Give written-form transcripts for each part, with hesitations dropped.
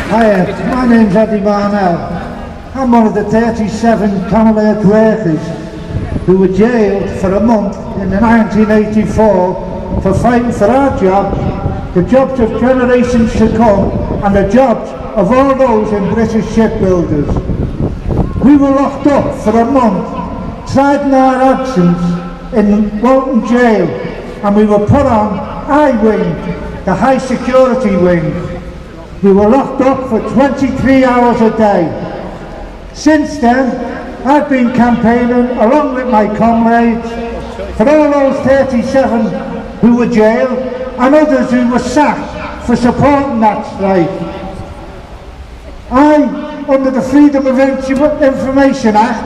Hiya, my name's Eddie Marnell. I'm one of the 37 Commonwealth workers who were jailed for a month in 1984 for fighting for our jobs, the jobs of generations to come, and the jobs of all those in British shipbuilders. We were locked up for a month, tried in our absence in Walton Jail, and we were put on I-Wing, the high security wing. We were locked up for 23 hours a day. Since then, I've been campaigning along with my comrades for all those 37 who were jailed and others who were sacked for supporting that strike. I, under the Freedom of Information Act,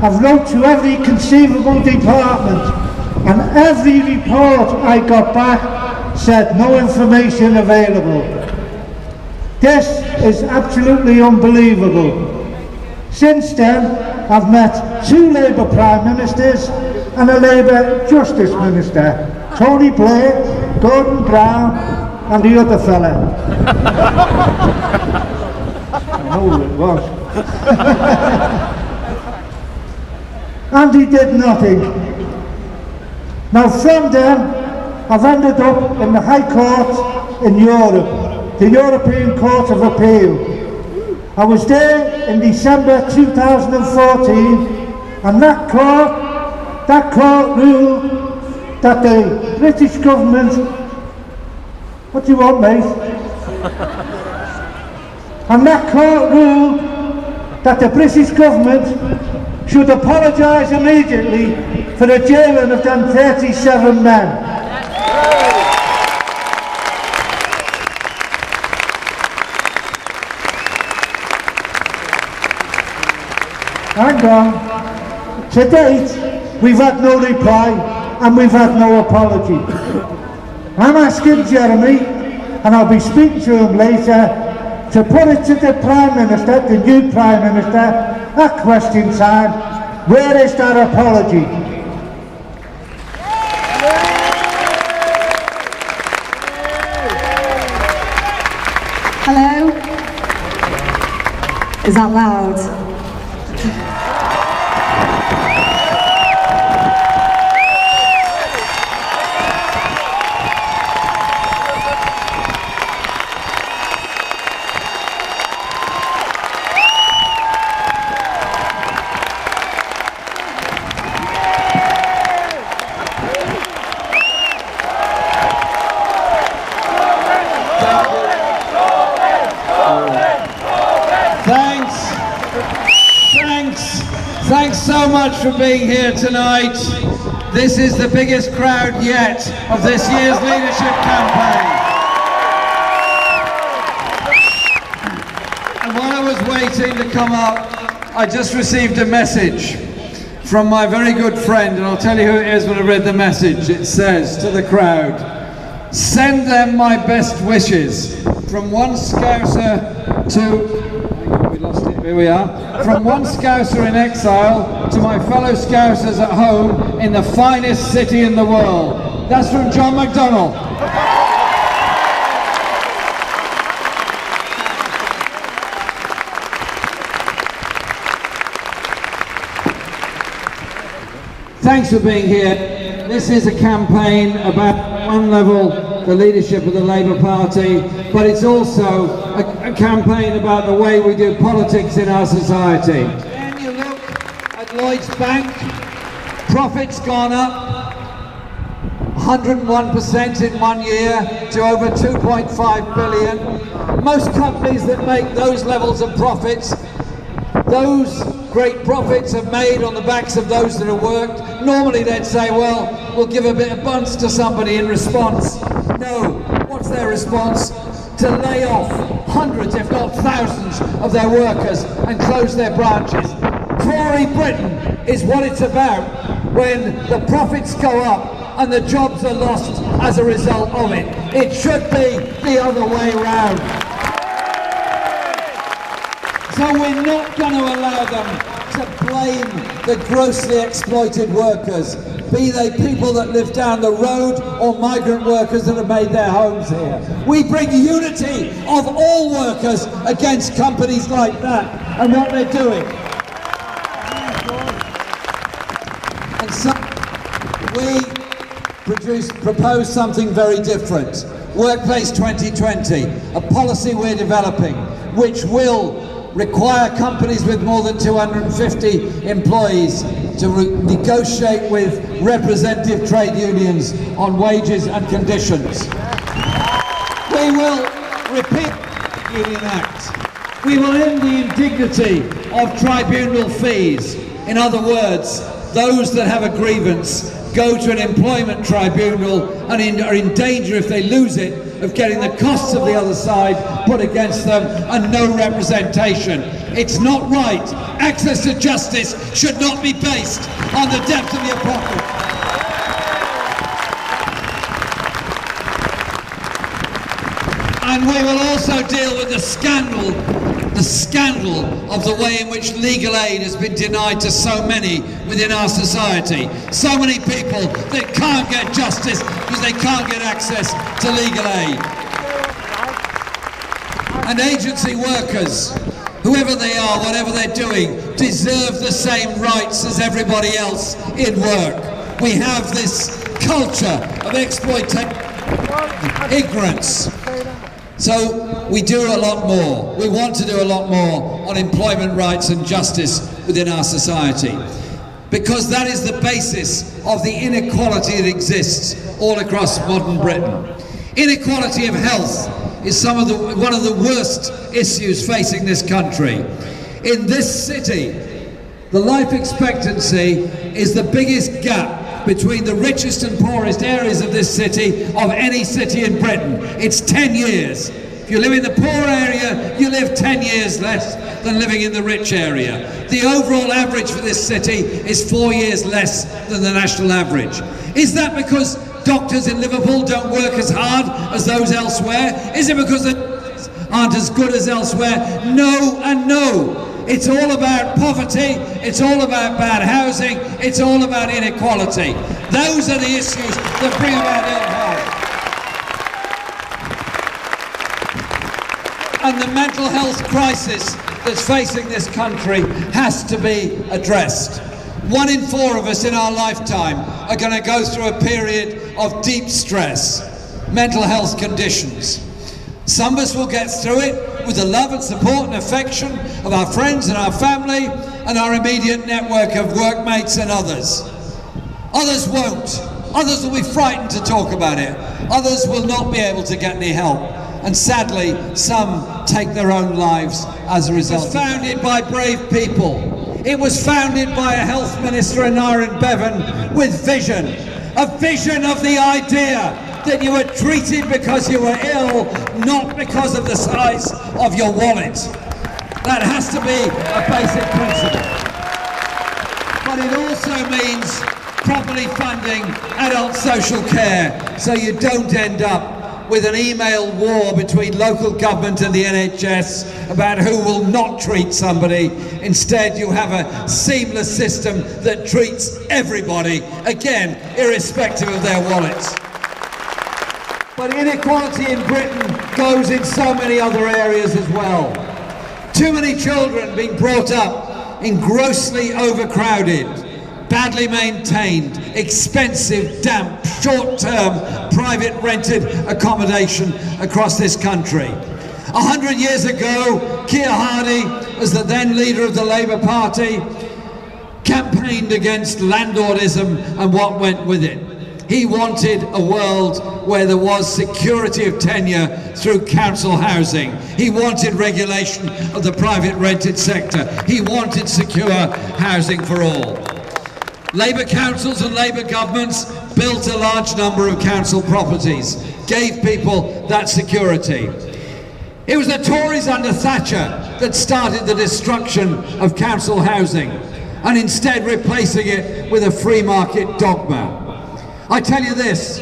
have wrote to every conceivable department, and every report I got back said no information available. This is absolutely unbelievable. Since then, I've met 2 Labour Prime Ministers and a Labour Justice Minister, Tony Blair, Gordon Brown and the other fella. I know who it was. And he did nothing. Now from them, I've ended up in the High Court in Europe, the European Court of Appeal. I was there in December 2014, and that court ruled that the British government, what do you want, mate? And that court ruled that the British government should apologise immediately for the jailing of them 37 men. Hang on. To date, we've had no reply and we've had no apology. I'm asking Jeremy, and I'll be speaking to him later, to put it to the Prime Minister, the new Prime Minister, at question time, where is that apology? Hello? Is that loud? Thanks so much for being here tonight. This is the biggest crowd yet of this year's leadership campaign. And while I was waiting to come up, I just received a message from my very good friend, and I'll tell you who it is when I read the message. It says to the crowd, "Send them my best wishes from one Scouser to..." We lost it, here we are. "From one Scouser in exile to my fellow Scousers at home in the finest city in the world." That's from John McDonnell. Thanks for being here. This is a campaign about, at one level, the leadership of the Labour Party, but it's also a campaign about the way we do politics in our society. And you look at Lloyds Bank, profits gone up 101% in 1 year to over 2.5 billion. Most companies that make those levels of profits, those great profits are made on the backs of those that have worked. Normally they'd say, well, we'll give a bit of bunce to somebody in response. No, what's their response? To lay off hundreds, if not thousands, of their workers and close their branches. Tory Britain is what it's about when the profits go up and the jobs are lost as a result of it. It should be the other way round. So we're not going to allow them to blame the grossly exploited workers. be they people that live down the road or migrant workers that have made their homes here. We bring unity of all workers against companies like that and what they're doing. And so we propose something very different. Workplace 2020, a policy we're developing which will require companies with more than 250 employees to negotiate with representative trade unions on wages and conditions. We will repeal the Union Act. We will end the indignity of tribunal fees. In other words, those that have a grievance go to an employment tribunal and are in danger, if they lose it, of getting the costs of the other side put against them and no representation. It's not right. Access to justice should not be based on the depth of your pocket. And we will also deal with the scandal of the way in which legal aid has been denied to so many within our society. So many people that can't get justice because they can't get access to legal aid. And agency workers, whoever they are, whatever they're doing, deserve the same rights as everybody else in work. We have this culture of exploitation, ignorance. So we do a lot more. We want to do a lot more on employment rights and justice within our society, because that is the basis of the inequality that exists all across modern Britain. Inequality of health is one of the worst issues facing this country. In this city, the life expectancy is the biggest gap between the richest and poorest areas of this city of any city in Britain. It's 10 years. If you live in the poor area, you live 10 years less than living in the rich area. The overall average for this city is 4 years less than the national average. Is that because doctors in Liverpool don't work as hard as those elsewhere? Is it because the doctors aren't as good as elsewhere? No and no. It's all about poverty, it's all about bad housing, it's all about inequality. Those are the issues that bring about ill health. And the mental health crisis that's facing this country has to be addressed. 1 in 4 of us in our lifetime are going to go through a period of deep stress, mental health conditions. Some of us will get through it with the love and support and affection of our friends and our family and our immediate network of workmates and others. Others won't. Others will be frightened to talk about it. Others will not be able to get any help. And sadly, some take their own lives as a result. It was founded by brave people. It was founded by a health minister, Aneurin Bevan, with vision. A vision of the idea that you were treated because you were ill, not because of the size of your wallet. That has to be a basic principle. But it also means properly funding adult social care, so you don't end up with an email war between local government and the NHS about who will not treat somebody. Instead, you have a seamless system that treats everybody, again, irrespective of their wallets. But inequality in Britain goes in so many other areas as well. Too many children being brought up in grossly overcrowded, badly maintained, expensive, damp, short-term, private rented accommodation across this country. 100 years ago, Keir Hardie, as the then leader of the Labour Party, campaigned against landlordism and what went with it. He wanted a world where there was security of tenure through council housing. He wanted regulation of the private rented sector. He wanted secure housing for all. Labour councils and Labour governments built a large number of council properties, gave people that security. It was the Tories under Thatcher that started the destruction of council housing and instead replacing it with a free market dogma. I tell you this,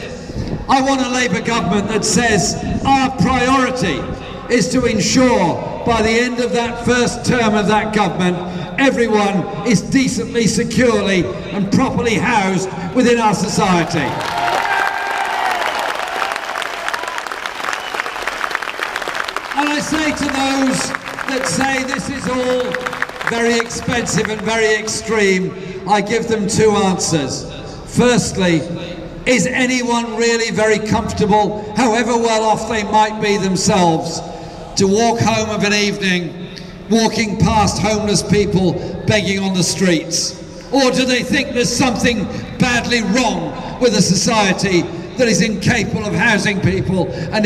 I want a Labour government that says our priority is to ensure by the end of that first term of that government, everyone is decently, securely and properly housed within our society. And I say to those that say this is all very expensive and very extreme, I give them two answers. Firstly, is anyone really very comfortable, however well off they might be themselves, to walk home of an evening, walking past homeless people begging on the streets? Or do they think there's something badly wrong with a society that is incapable of housing people and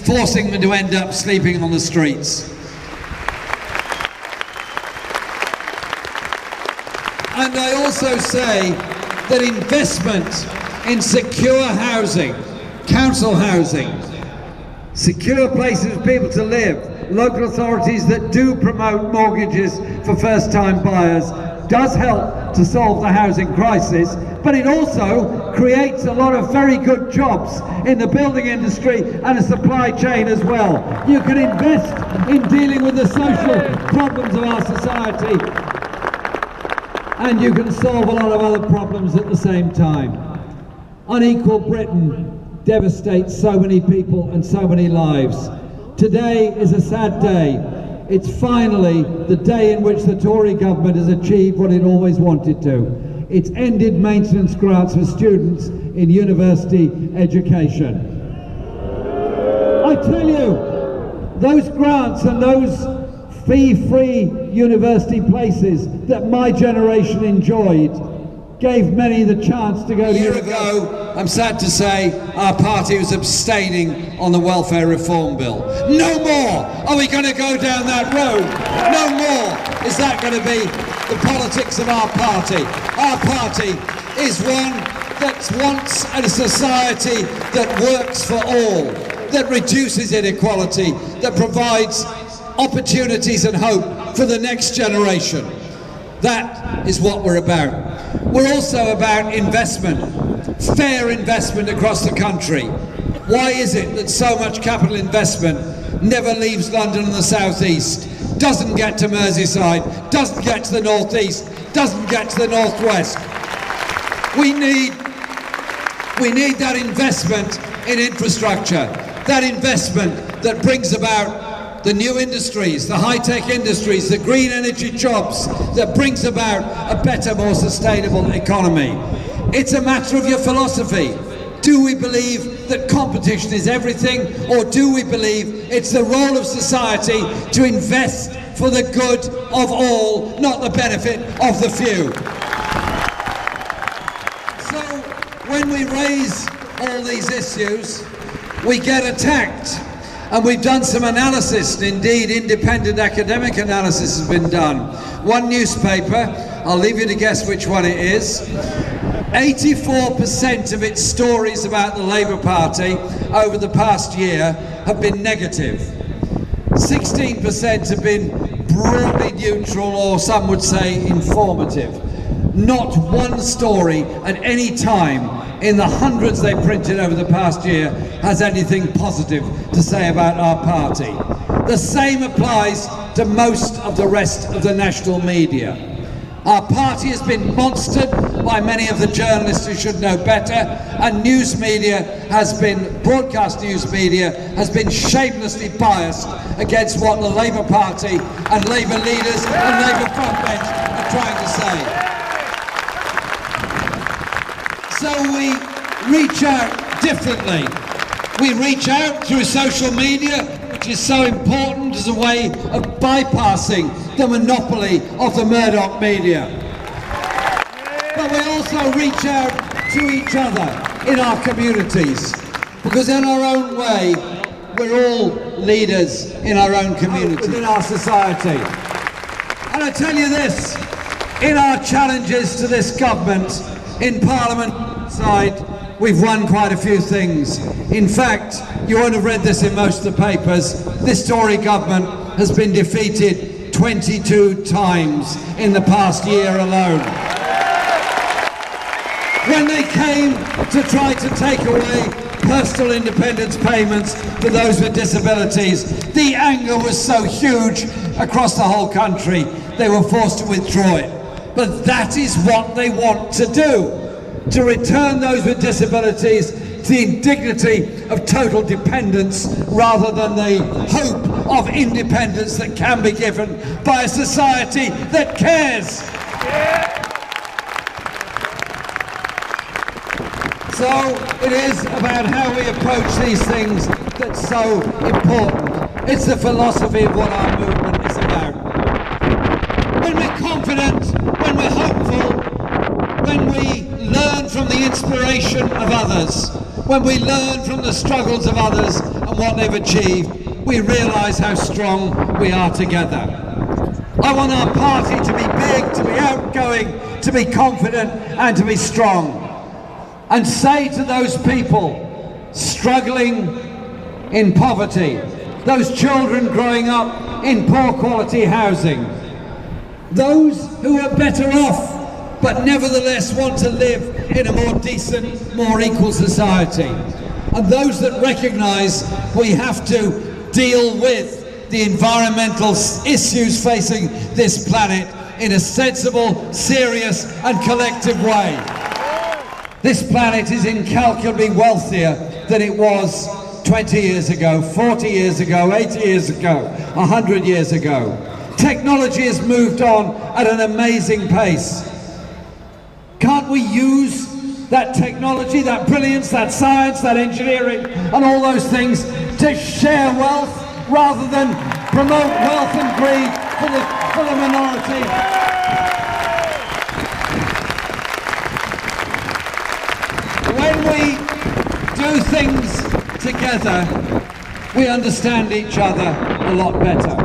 forcing them to end up sleeping on the streets? And I also say that investment in secure housing, council housing, secure places for people to live, local authorities that do promote mortgages for first-time buyers, does help to solve the housing crisis, but it also creates a lot of very good jobs in the building industry and the supply chain as well. You can invest in dealing with the social problems of our society, and you can solve a lot of other problems at the same time. Unequal Britain devastates so many people and so many lives. Today is a sad day. It's finally the day in which the Tory government has achieved what it always wanted to. It's ended maintenance grants for students in university education. I tell you, those grants and those fee-free university places that my generation enjoyed gave many the chance to go to university. A year ago, I'm sad to say, our party was abstaining on the welfare reform bill. No more are we going to go down that road. No more is that going to be the politics of our party. Our party is one that wants a society that works for all, that reduces inequality, that provides opportunities and hope for the next generation. That is what we're about. We're also about investment, fair investment across the country. Why is it that so much capital investment never leaves London and the South East, doesn't get to Merseyside, doesn't get to the North East, doesn't get to the North West? We need that investment in infrastructure, that investment that brings about the new industries, the high-tech industries, the green energy jobs, that brings about a better, more sustainable economy. It's a matter of your philosophy. Do we believe that competition is everything, or do we believe it's the role of society to invest for the good of all, not the benefit of the few? So when we raise all these issues, we get attacked. And we've done some analysis, and indeed independent academic analysis has been done. One newspaper, I'll leave you to guess which one it is, 84% of its stories about the Labour Party over the past year have been negative. 16% have been broadly neutral, or some would say informative. Not one story at any time in the hundreds they printed over the past year has anything positive to say about our party. The same applies to most of the rest of the national media. Our party has been monstered by many of the journalists who should know better, and news media has been, broadcast news media, has been shamelessly biased against what the Labour Party and Labour leaders and Labour frontbench are trying to say. So we reach out differently. We reach out through social media, which is so important as a way of bypassing the monopoly of the Murdoch media. But we also reach out to each other in our communities, because in our own way, we're all leaders in our own community, within our society. And I tell you this, in our challenges to this government, in Parliament side, we've won quite a few things. In fact, you won't have read this in most of the papers, this Tory government has been defeated 22 times in the past year alone. When they came to try to take away personal independence payments for those with disabilities. The anger was so huge across the whole country, they were forced to withdraw it. But that is what they want to do, to return those with disabilities to the dignity of total dependence rather than the hope of independence that can be given by a society that cares. So it is about how we approach these things that's so important. It's the philosophy of what our movement is about. When we're confident, when we're hopeful, when we learn from the inspiration of others, when we learn from the struggles of others and what they've achieved, we realise how strong we are together. I want our party to be big, to be outgoing, to be confident and to be strong. And say to those people struggling in poverty, those children growing up in poor quality housing, those who are better off but nevertheless want to live in a more decent, more equal society, and those that recognise we have to deal with the environmental issues facing this planet in a sensible, serious and collective way. This planet is incalculably wealthier than it was 20 years ago, 40 years ago, 80 years ago, 100 years ago. Technology has moved on at an amazing pace. Can't we use that technology, that brilliance, that science, that engineering and all those things to share wealth rather than promote wealth and greed for the minority? When we do things together, we understand each other a lot better.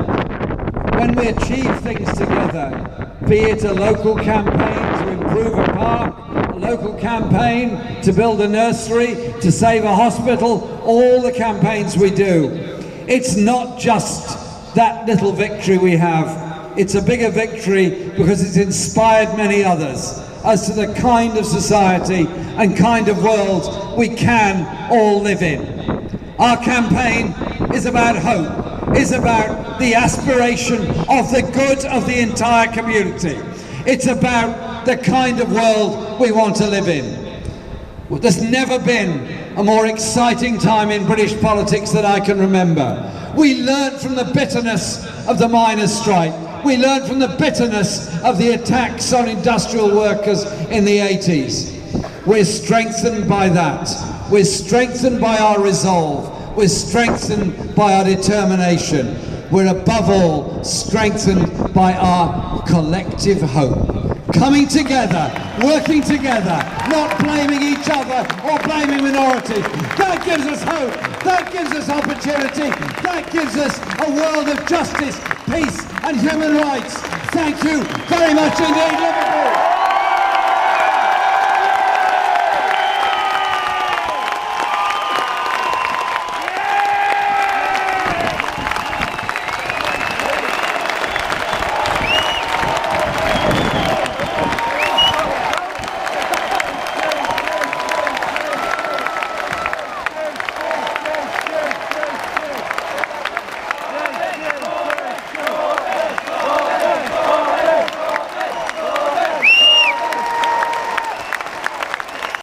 When we achieve things together, be it a local campaign to improve a park, a local campaign to build a nursery, to save a hospital, all the campaigns we do, it's not just that little victory we have. It's a bigger victory because it's inspired many others as to the kind of society and kind of world we can all live in. Our campaign is about hope, is about the aspiration of the good of the entire community. It's about the kind of world we want to live in. There's never been a more exciting time in British politics that I can remember. We learned from the bitterness of the miners' strike. We learned from the bitterness of the attacks on industrial workers in the 80s. We're strengthened by that. We're strengthened by our resolve. We're strengthened by our determination. We're above all strengthened by our collective hope. Coming together, working together, not blaming each other or blaming minorities. That gives us hope, that gives us opportunity, that gives us a world of justice, peace and human rights. Thank you very much indeed, Liverpool.